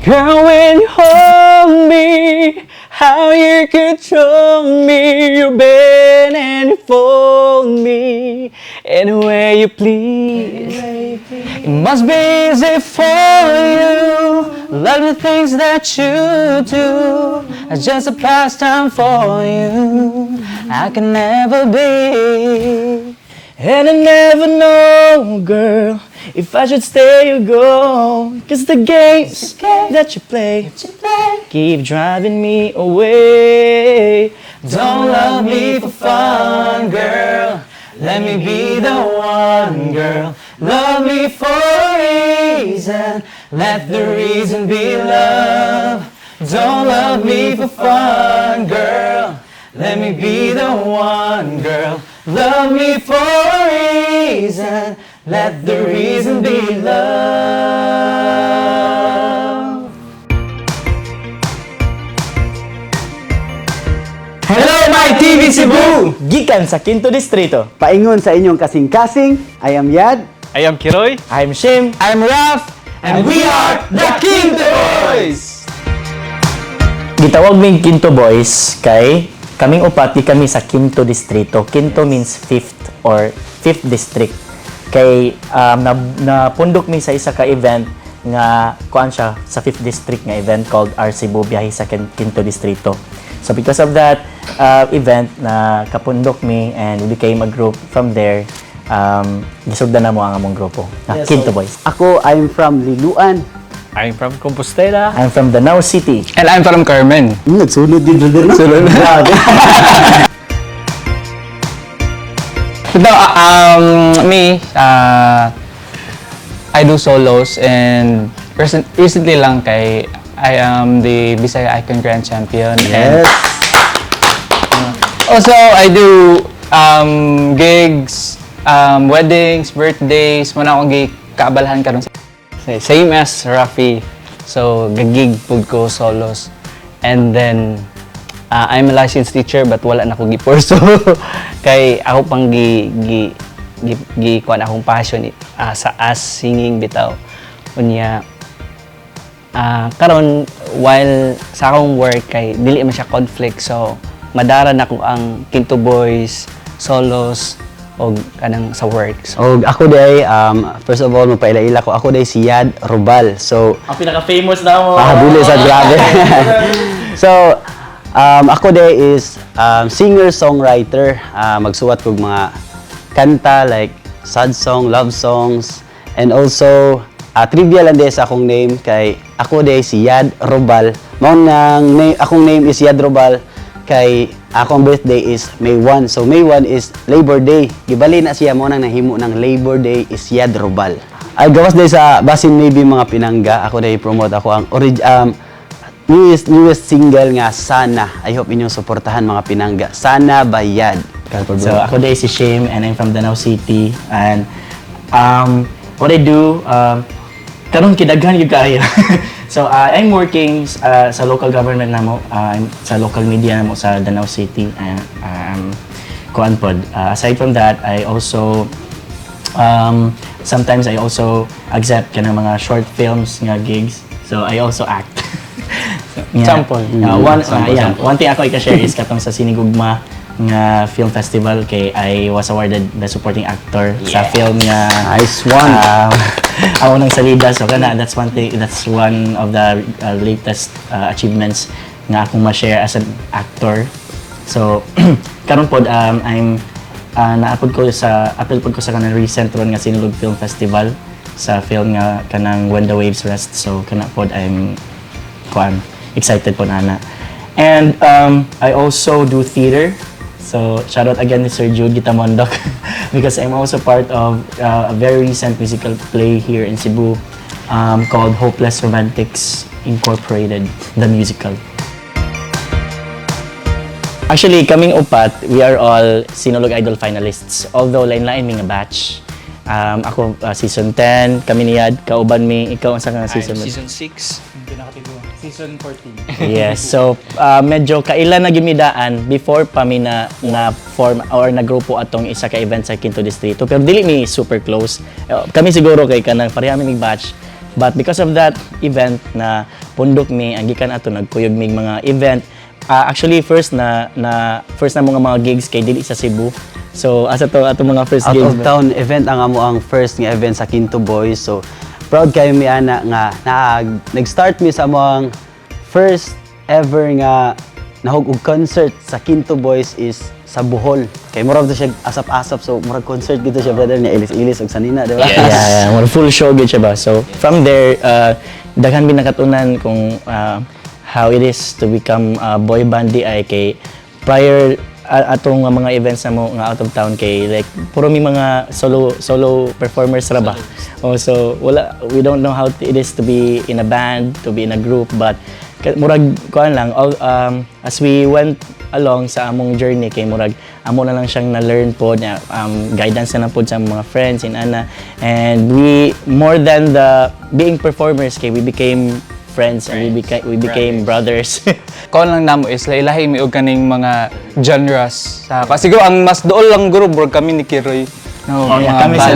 Girl, when you hold me, how you control me, you bend and you fold me any way you please. It must be easy for you. Love the things that you do. It's just a pastime for you. I can never be. And I never know, girl, if I should stay or go. Cause the games that you play keep driving me away. Don't love me for fun, girl. Let me be the one, girl. Love me for a reason. Let the reason be love. Don't love me for fun, girl. Let me be the one, girl. Love me for a reason. Let the reason be love. Hello, MyTV Cebu! Gikan sa Kinto Distrito. Paingon sa inyong kasing-kasing, I am Yad. I am Kiroy. I'm Shim. I'm Raf. And we are the Kinto Boys! Gitawag ming Kinto Boys kay kaming upat di kami sa Kinto Distrito. Kinto means fifth or fifth district. Kay napundok mi sa isa ka event nga kuan siya sa fifth district nga event called R Cebu biyahe sa Kinto Distrito. So because of that event na kapundok mi and we became a group from there, gisugdan na mo ang among grupo. Kinto Boys. Ako, I'm from Liluan. I'm from Compostela. I'm from Danao City. And I'm from Carmen. Nagsulod din brother na. Sulod. So, me, I do solos and recently lang kay I am the Bisaya Icon Grand Champion. Yes. And also, I do gigs, weddings, birthdays, muna akong kaabalahan karon. Same as Rafi. So, gagig pud ko solos. And then, I'm a licensed teacher but wala na ko gipurso. Kay ako pang kuan akong passion sa singing bitaw. Unya, karon while sa akong work kay dili man siya conflict. So, madara na ko ang Kinto Boys, solos, o kanang sa work. So, O ako day, first of all, mapaila-ila ko. Ako day si Yad Robal. So, Ang pinaka-famous na mo. dili sa grabe. So, ako day is singer-songwriter. Magsuwat kog mga kanta like sad song, love songs, and also trivia lang day sa akong name kay ako day si Yad Robal. Mao nang akong name is Yad Robal kay akong birthday is May 1. So May 1 is Labor Day. Gibali na siya mo nang nahimo ng Labor Day is Yad Robal. Ay gawas day sa Basin Maybe mga pinangga. Ako day promote ako ang newest single nga Sana. I hope inyong suportahan mga pinangga. Sana by Yad. So ako day si Shim and I'm from Danao City and what I do karon kidaghan gyud kaayo. So I'm working sa local government namo, sa local media namo sa Danao City. Kuan pod. Aside from that, I also sometimes I also accept kanang mga short films nga gigs. So I also act. So, Sample. One thing ako i-share is katong sa Sinigugma nga film festival kay I was awarded the supporting actor sa film nga Nice one. ako nang salida. So kana that's one of the latest achievements nga akong ma-share as an actor. So karon pod I'm naapod ko sa kanang recent ron nga Sinulog Film Festival sa film nga kanang When the Waves Rest. So kana pod I'm excited po nana. And I also do theater. So shout out again to Sir Jude Gitamondok because I'm also part of a very recent musical play here in Cebu called Hopeless Romantics Incorporated, the musical. Actually, kaming upat, we are all Sinulog Idol finalists. Although lain-lain mi nga batch. Ako season 10, kami ni Yad, kauban mi, ikaw ang sa season mo? Season 6. Season 14. Yes, so medyo kailan na gimidaan before pa mi na form or nagrupo atong isa ka event sa Kinto Distrito. Pero dili mi super close. Kami siguro kay kanang pareha mi batch. But because of that event na pundok mi ang gikan ato nagkuyog mig mga event. Actually first na mga gigs kay dili sa Cebu. So asa to ato mga first Out gigs. of town event ang amo ang first nga event sa Kinto Boys. So proud kayo mi ana nga nag-start mi sa among first ever nga nahug og concert sa Kinto Boys is sa Bohol. Kay murag to siya asap-asap, so murag concert gito siya brother niya ilis-ilis og sanina, di ba? Yeah, more full show gid siya ba. So from there daghan mi nakatunan kung how it is to become a boy band di ay kay prior atong mga events na mo nga out of town kay like puro mi mga solo performers ra ba. So we don't know how it is to be in a band, to be in a group, but murag kuan lang as we went along sa among journey kay murag amo na lang siyang na-learn po na guidance na po sa mga friends in ana, and we more than the being performers kay we became friends and we became brothers. Kaon lang namo is lailahi mi og kaning mga genres. Kasi siguro ang mas dool lang guro bro kami ni Kiroy. No, kami sa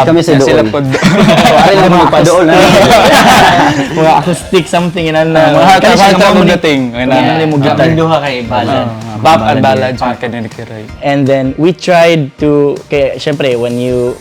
kami sa sila dool. pod. Ari lang mga padool na. Mga acoustic something in ana. Mga Kani siya kanta mo mo dating. mo gitar. Duha kay ballad. Pop and ballad sa kanila ni Kiroy. And then we tried to kay syempre when you're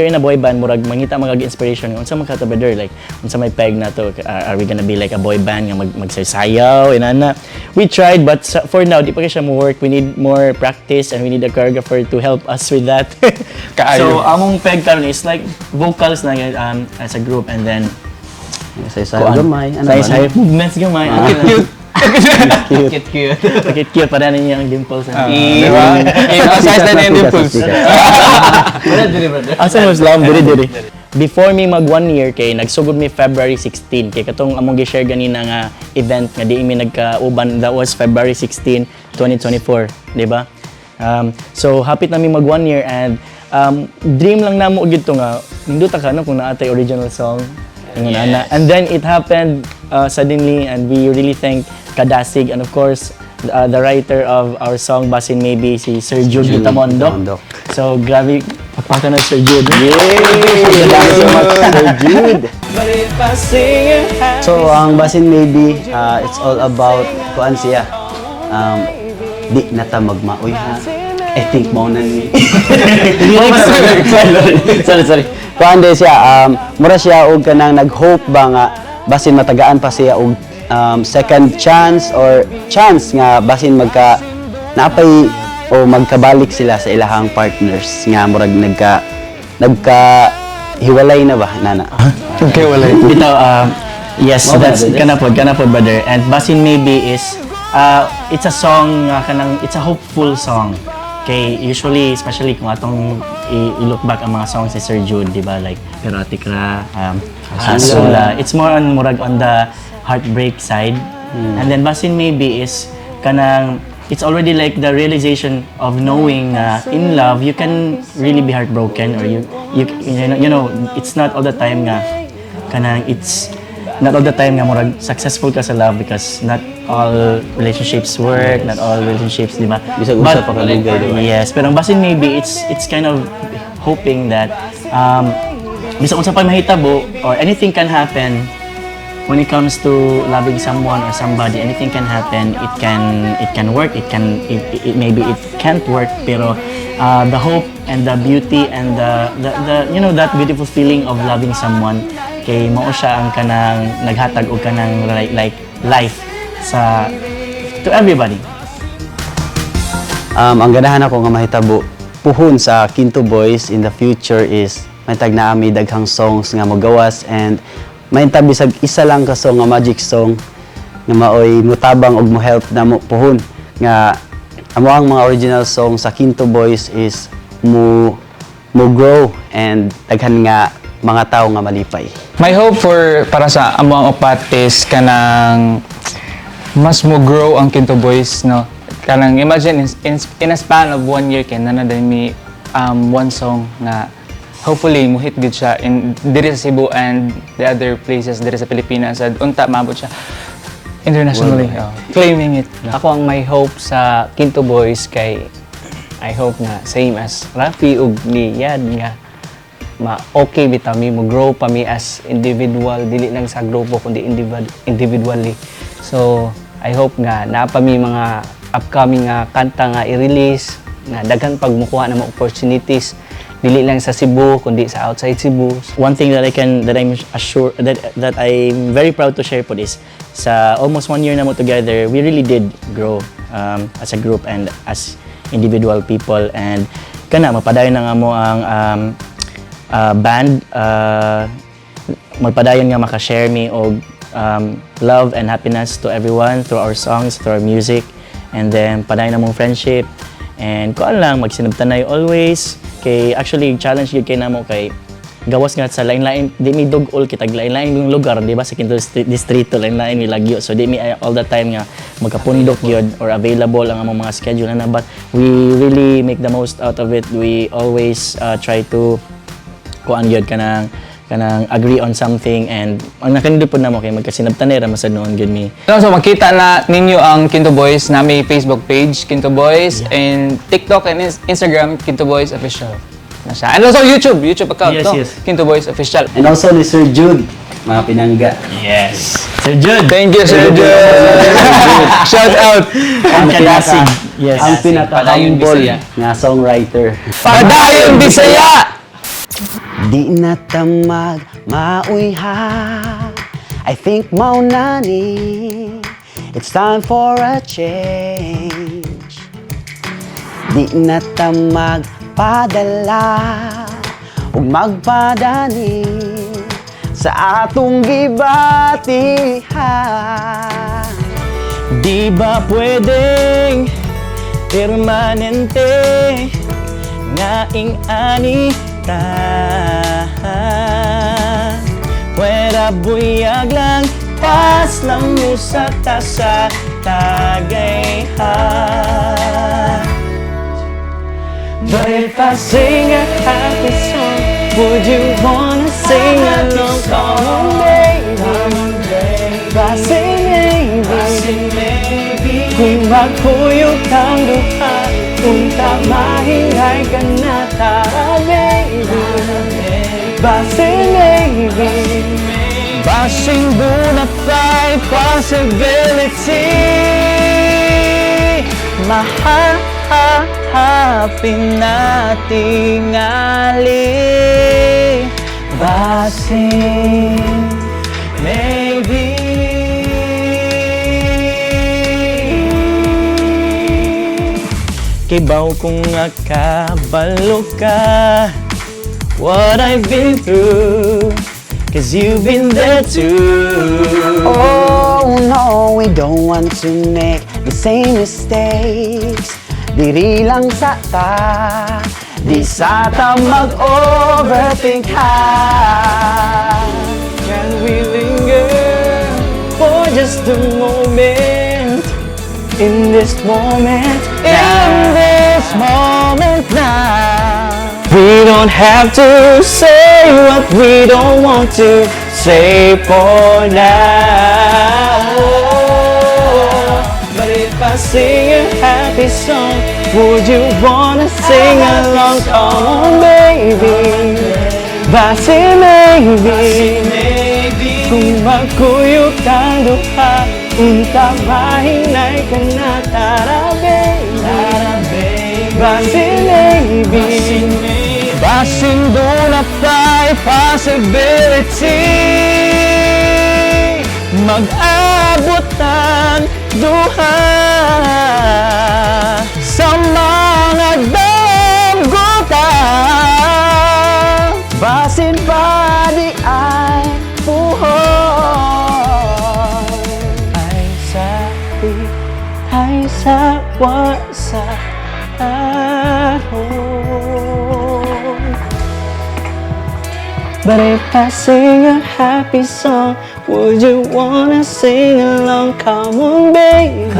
in a boy band murag mangita mga inspiration unsa man ka brother like unsa may peg na to, are we gonna be like a boy band nga magsayaw inana. We tried but for now di pa siya mo work, we need more practice and we need a choreographer to help us with that. So among peg karon is like vocals na as a group, and then Sa gamay, ano ba? sa movements gamay. Cute. Cute para ninyo ang dimples. Di ba? I-size na yung dimples. Wala din brother. Asa mas lang diri. Before me mag 1 year kay nagsugod mi February 16 kay katong among gi-share ganina nga event nga di mi nagkauban, that was February 16, 2024, di ba? So hapit na mi mag 1 year and dream lang namo gito nga nindot ka no kung naatay original song. And then it happened suddenly, and we really thank Kadasig and of course the writer of our song Basin Maybe, si Sir Jude Gitamondo. So grabe pagpaka na Sir Jude. Salamat so much, Sir Jude. So ang Basin Maybe, it's all about kuan siya. Di na ta magmaoy ha. I think mo na ni. Sorry. Kuan de siya, mura siya og kanang nag-hope ba nga basin matagaan pa siya og second chance or chance nga basin napay o magkabalik sila sa ilahang partners nga murag nagka hiwalay na ba nana? Okay, wala. Bitaw, yes, that's kana pod brother. And Basin Maybe is it's a song it's a hopeful song. Kay usually especially kung atong i-look back ang mga songs ni Sir Jude, di ba, like Erotic Ra, Asula, it's more on murag on the heartbreak side. And then Basin Maybe is kanang it's already like the realization of knowing in love you can really be heartbroken, or you know it's not all the time nga kanang it's not all the time nga murag successful ka sa love, because not all relationships work, not all relationships, di ba? Bisag usa pa ka dugay, di ba? Yes, pero ang Basin Maybe it's kind of hoping that bisag unsa pa mahitabo or anything can happen when it comes to loving someone or somebody. Anything can happen. It can work. It maybe it can't work, pero the hope and the beauty and the you know that beautiful feeling of loving someone kay mao siya ang kanang naghatag og kanang like life to everybody. Ang ganahan ako nga mahitabo puhon sa Kinto Boys in the future is may tag na ami daghang songs nga magawas, and may bisag isa lang ka song nga magic song nga maoy mutabang og mo help na mo puhon nga amo ang mga original song sa Kinto Boys is mo grow and daghan nga mga tao nga malipay. My hope para sa amo ang upat is kanang mas mo grow ang Kinto Boys, no? Kanang imagine in a span of 1 year ken na mi one song na hopefully mo hit good siya in diri sa Cebu and the other places diri sa Pilipinas, at unta maabot siya internationally. Claiming it. Ako ang may hope sa Kinto Boys kay I hope na same as Rafi ug ni Yad nga okay bitaw mi mo grow pa mi as individual, dili lang sa grupo kundi individually. So I hope nga naa pa mi mga upcoming nga kanta nga i-release na daghan pag mukuha na mga opportunities dili lang sa Cebu kundi sa outside Cebu. One thing that I'm assure that I'm very proud to share po is sa almost 1 year na mo together, we really did grow as a group and as individual people, and kana mapadayon na nga mo ang band, magpadayon nga maka-share me og love and happiness to everyone through our songs, through our music, and then padayon na mong friendship, and kuan lang magsinabtanay always kay actually challenge gyud kay namo kay gawas nga sa lain-lain di mi dugol kitag lain-lain yung lugar di ba sa Kinto distrito lain-lain mi lagyo, so di mi all the time nga magkapundok gyud or available ang among mga schedule na, but we really make the most out of it. We always try to kuan gyud kanang agree on something, and ang nakanindot po namo kay magkasinabtanay ra masad noon gyud mi. So makita na ninyo ang Kinto Boys na may Facebook page, Kinto Boys, and TikTok and Instagram, Kinto Boys Official. Na siya. And also YouTube account, Yes, no? yes. Kinto Boys Official. And also ni Sir Jude, mga pinangga. Yes. Sir Jude. Thank you, Sir Jude. Shout out. Ang Kadasig. Yes. Ang Padayon pinaka-humble Bisaya. nga songwriter. Padayon Bisaya! Di na tamag mauyha, I think maunani, it's time for a change. Di na tamag padala ug magpadani sa atong gibatihan. Di ba pwedeng permanente nga ing-ani ta? Pwera buyag lang, pas lang mo sa tasa tagayhan. But if I sing a happy song, would you wanna sing along? Come on, baby. Basin maybe. Kung magpuyog kang duha, kung tamahinay ka na, tara, baby. Basin maybe. Basing bonafide possibility. Mahahapin nating ali. Basing maybe. Kibaw kung akabalo ka what I've been through, 'cause you've been there too. Oh no, we don't want to make the same mistakes. Diri lang sa ta, di sa ta mag-overthink ha. Can we linger for just a moment? In this moment now. We don't have to say what we don't want to say for now. But if I sing a happy song, would you wanna sing along? Come on, baby. Basin maybe. Kung magkuyog kang duha, unta mahinay ka na, tara, baby. Basin maybe. Basin bonafide possibility. Mag-abot ang duha sa mga danggutan. Basin pa di ay buhol. Ay sabi, ay sawa sa ahon. But if I sing a happy song, would you wanna sing along? Come on, baby.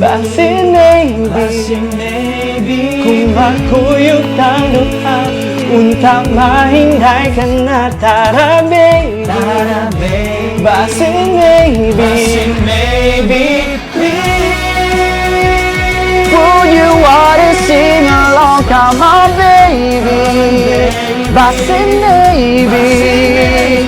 Basin maybe. Kung magkuyog kang duha, unta mahinay ka na, tara, baby. Basin maybe. Would you wanna sing along? come on baby, Basin Maybe.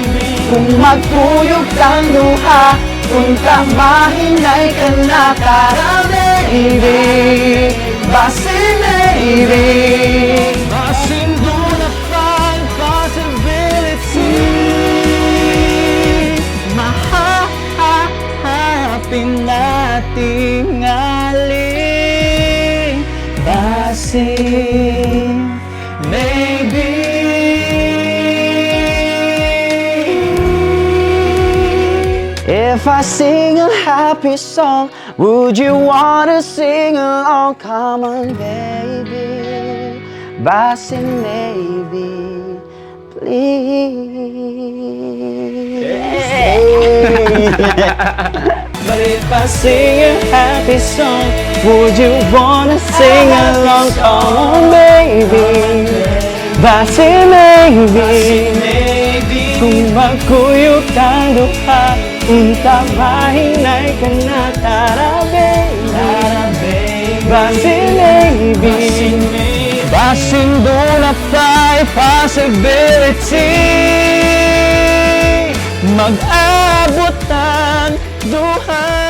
Kung magpuyog kang duha, unta mahinay ka na tara baby, Basin Maybe. Basin doon na find possibility, mahahanapin nating aling Basin Maybe. If I sing a happy song, would you wanna sing along? Come on, baby, Basin Maybe, please. But if I sing a happy song, would you wanna sing along? Come on, baby, Basin Maybe. Kung magkuyog kang duha, unta mahinay ka na tara baby, Basin Maybe. Basin doon na find possibility, Mag-abot ang duha.